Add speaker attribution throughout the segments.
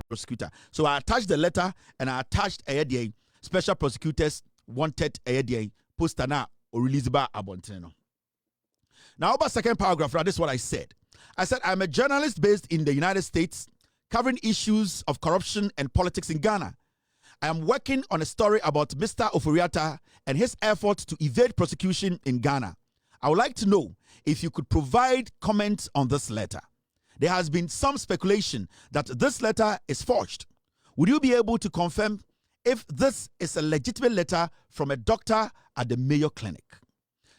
Speaker 1: Prosecutor. So I attached the letter and I attached a special prosecutors wanted a poster now or release by Abontino. Now about second paragraph, this is what I said. I said I'm a journalist based in the United States covering issues of corruption and politics in Ghana. I am working on a story about Mr. Ofori and his efforts to evade prosecution in Ghana. I would like to know if you could provide comments on this letter. There has been some speculation that this letter is forged. Would you be able to confirm if this is a legitimate letter from a doctor at the Mayo Clinic?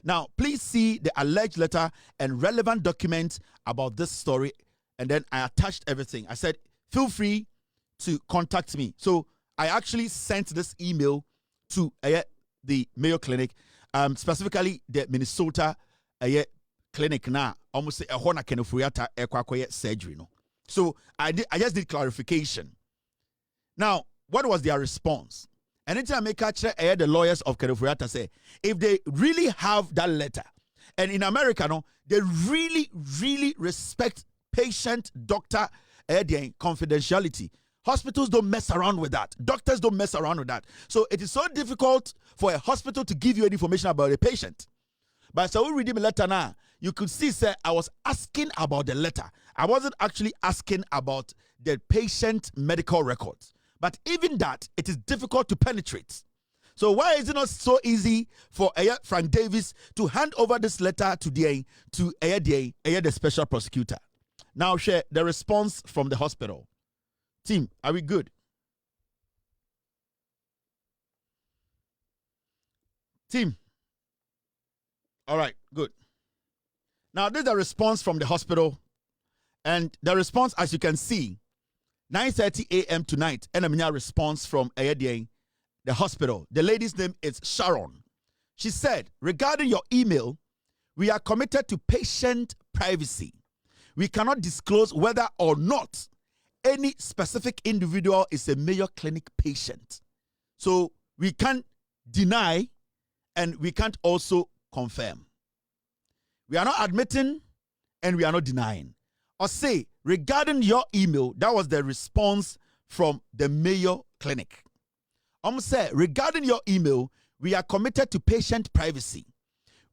Speaker 1: Now, please see the alleged letter and relevant documents about this story. And then I attached everything. I said, feel free to contact me. So I actually sent this email to the Mayo Clinic, specifically the Minnesota clinic now. Almost say a hona kenofuriata surgery. No. So I just did clarification. Now, what was their response? And anytime I make the lawyers of Kenofuriata say, if they really have that letter, and in America, no, they really, really respect patient doctor confidentiality. Hospitals don't mess around with that. Doctors don't mess around with that. So it is so difficult for a hospital to give you any information about a patient. But so we read the letter now, you could see, sir, I was asking about the letter. I wasn't actually asking about the patient medical records. But even that, it is difficult to penetrate. So why is it not so easy for Frank Davis to hand over this letter to the special prosecutor? Now share the response from the hospital. Team, are we good? Team. All right, good. Now, this is the response from the hospital. And the response, as you can see, 9:30 a.m. tonight, and a response from the hospital. The lady's name is Sharon. She said, regarding your email, we are committed to patient privacy. We cannot disclose whether or not any specific individual is a Mayo Clinic patient. So we can't deny and we can't also confirm. We are not admitting and we are not denying. Or say, regarding your email, that was the response from the Mayo Clinic. Say, regarding your email, we are committed to patient privacy.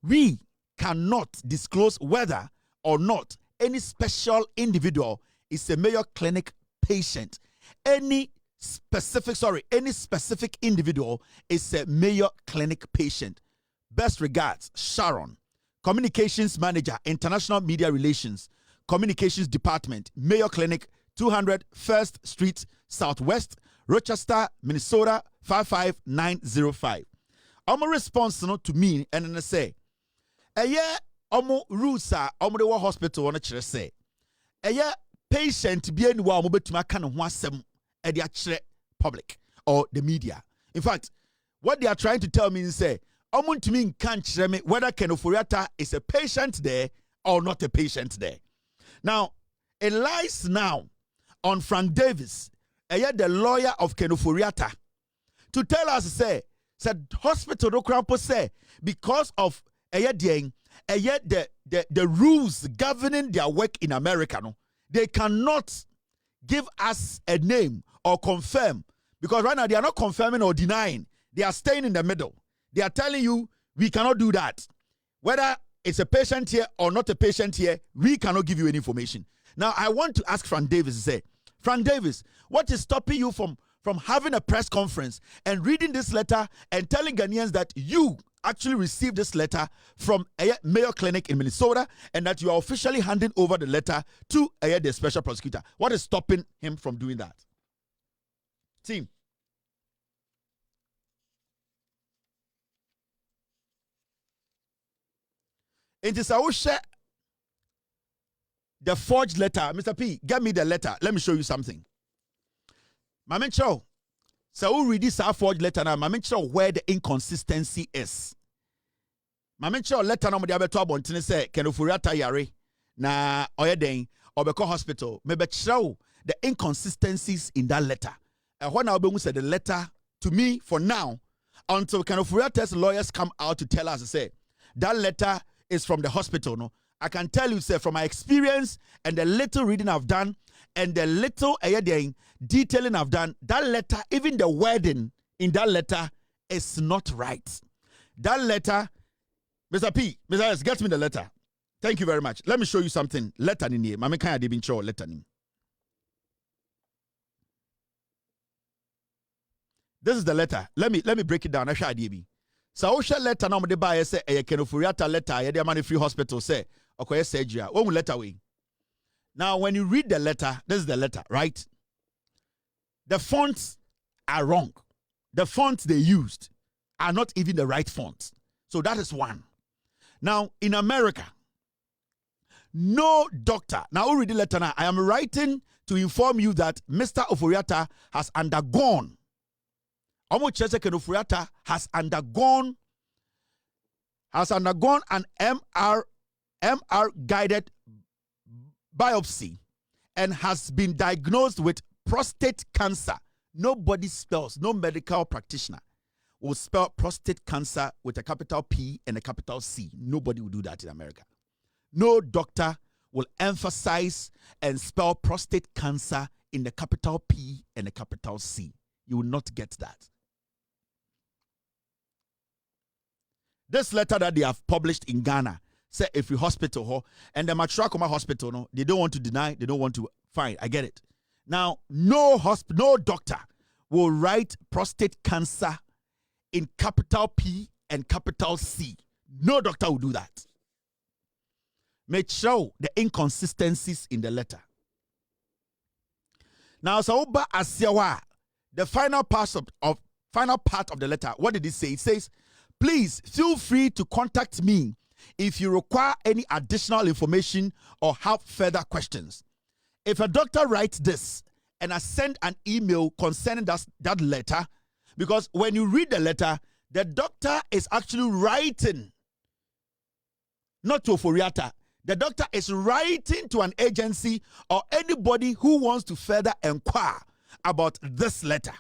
Speaker 1: We cannot disclose whether or not any special individual is a Mayo Clinic patient. Any specific individual is a Mayo Clinic patient. Best regards, Sharon, Communications Manager, International Media Relations, Communications Department, Mayo Clinic, 200 First Street, Southwest, Rochester, Minnesota, 55905. Omo response to me and then say, omo rusa omo de hospital on a chere say, patient be any wa omo betuma kan ho asem e de akere public or the media. In fact, what they are trying to tell me is say, omo ntumi kan kire me whether Kenoforiata is a patient there or not a patient there. Now, it lies now on Frank Davis, the lawyer of Kenoforiata, to tell us, said hospital do crampo say, because of the rules governing their work in America, no, they cannot give us a name or confirm, because right now they are not confirming or denying. They are staying in the middle. They are telling you, we cannot do that. Whether it's a patient here or not a patient here, we cannot give you any information. Now, I want to ask Frank Davis, Frank Davis, what is stopping you from having a press conference and reading this letter and telling Ghanaians that you actually received this letter from Mayo Clinic in Minnesota and that you are officially handing over the letter to the special prosecutor? What is stopping him from doing that? Team. It is our share. The forged letter. Mr. P, get me the letter. Let me show you something. Mama Chow. So we read this forged letter now. Mama Chow, where the inconsistency is. Mama Chow letter no mo dia beto abontene say Kenoforiata yare na oyeden obeko hospital. Maybe chow the inconsistencies in that letter. And when I said the letter to me for now until Oforiata's lawyers come out to tell us, say, that letter is from the hospital. No, I can tell you, say, from my experience and the little reading I've done and the little detailing I've done, that letter, even the wording in that letter is not right. That letter, Mr. P, Mr. S, get me the letter. Thank you very much. Let me show you something. Letter in here. Mama can't even show letter in. This is the letter. Let me break it down. I shall be. So I letter now the buyer say a Oforiata letter. Yeah, the free hospital say okay surgery. One letter way. Now when you read the letter, this is the letter, right? The fonts are wrong. The fonts they used are not even the right fonts. So that is one. Now in America, no doctor. Now read the letter now. I am writing to inform you that Mr. Oforiata has undergone. Oforiata has undergone an MR guided biopsy and has been diagnosed with prostate cancer. Nobody spells, no medical practitioner will spell prostate cancer with a capital P and a capital C. Nobody will do that in America. No doctor will emphasize and spell prostate cancer in the capital P and the capital C. You will not get that. This letter that they have published in Ghana, say if you hospital and the Akroma hospital, no, they don't want to deny, they don't want to fine. I get it. Now, no doctor will write prostate cancer in capital P and capital C. No doctor will do that. May show the inconsistencies in the letter. Now, Saoba Asiawa, the final part of the letter, what did it say? It says, please feel free to contact me if you require any additional information or have further questions. If a doctor writes this and I send an email concerning that letter, because when you read the letter, the doctor is actually writing, not to Oforiata. The doctor is writing to an agency or anybody who wants to further inquire about this letter.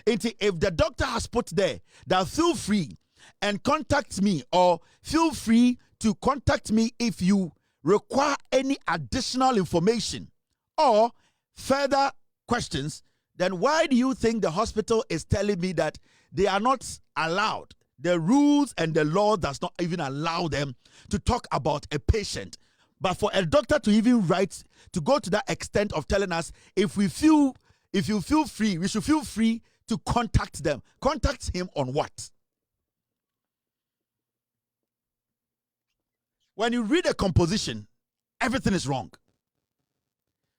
Speaker 1: If the doctor has put there that feel free and contact me, or feel free to contact me if you require any additional information or further questions, then why do you think the hospital is telling me that they are not allowed? The rules and the law does not even allow them to talk about a patient. But for a doctor to even write, to go to that extent of telling us, if you feel free, we should feel free to contact them. Contact him on what? When you read a composition, everything is wrong.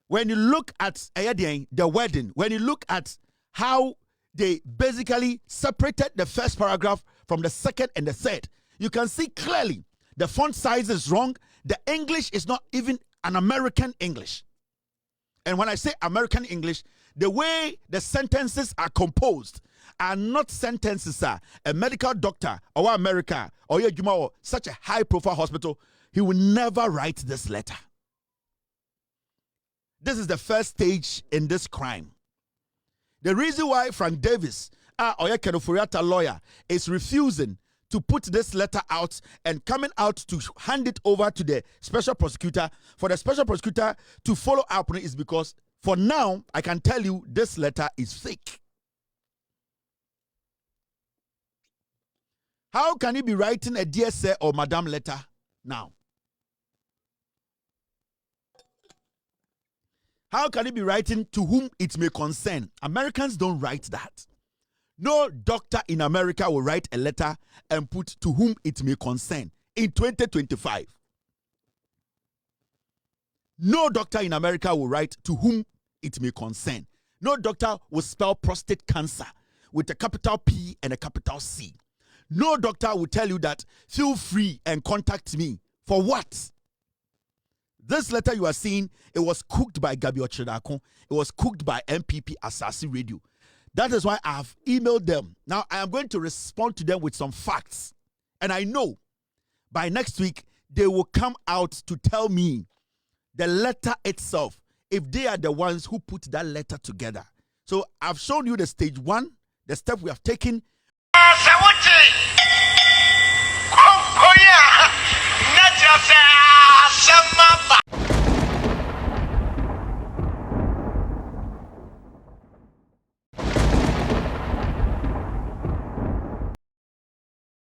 Speaker 1: When you look at the wording, when you look at how they basically separated the first paragraph from the second and the third, you can see clearly the font size is wrong. The English is not even an American English. And when I say American English, the way the sentences are composed are not sentences. A medical doctor or America or such a high-profile hospital, he will never write this letter. This is the first stage in this crime. The reason why Frank Davis, Oforiata lawyer, is refusing to put this letter out and coming out to hand it over to the special prosecutor, for the special prosecutor to follow up on it, is because for now, I can tell you this letter is fake. How can you be writing a dear sir or madam letter now? How can you be writing to whom it may concern? Americans don't write that. No doctor in America will write a letter and put to whom it may concern in 2025. No doctor in America will write to whom it may concern. No doctor will spell prostate cancer with a capital P and a capital C. No doctor will tell you that feel free and contact me. For what? This letter you are seeing, it was cooked by Gabi Ochedakon. It was cooked by MPP Asasi Radio. That is why I have emailed them. Now I am going to respond to them with some facts. And I know by next week, they will come out to tell me the letter itself, if they are the ones who put that letter together. So I've shown you the stage one, the step we have taken.
Speaker 2: Sawuti. Konkoya. Not just